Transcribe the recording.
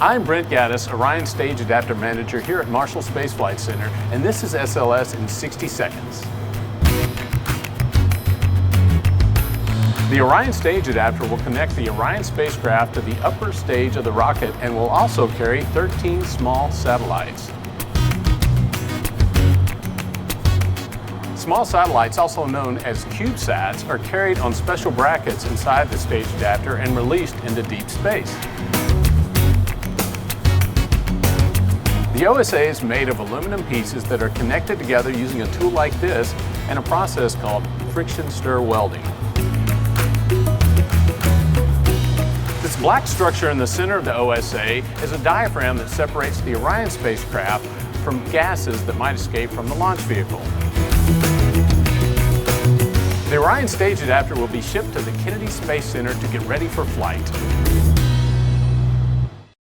I'm Brent Gaddes, Orion Stage Adapter Manager here at Marshall Space Flight Center, and this is SLS in 60 seconds. The Orion Stage Adapter will connect the Orion spacecraft to the upper stage of the rocket and will also carry 13 small satellites. Small satellites, also known as CubeSats, are carried on special brackets inside the stage adapter and released into deep space. The OSA is made of aluminum pieces that are connected together using a tool like this and a process called friction stir welding. This black structure in the center of the OSA is a diaphragm that separates the Orion spacecraft from gases that might escape from the launch vehicle. The Orion Stage Adapter will be shipped to the Kennedy Space Center to get ready for flight.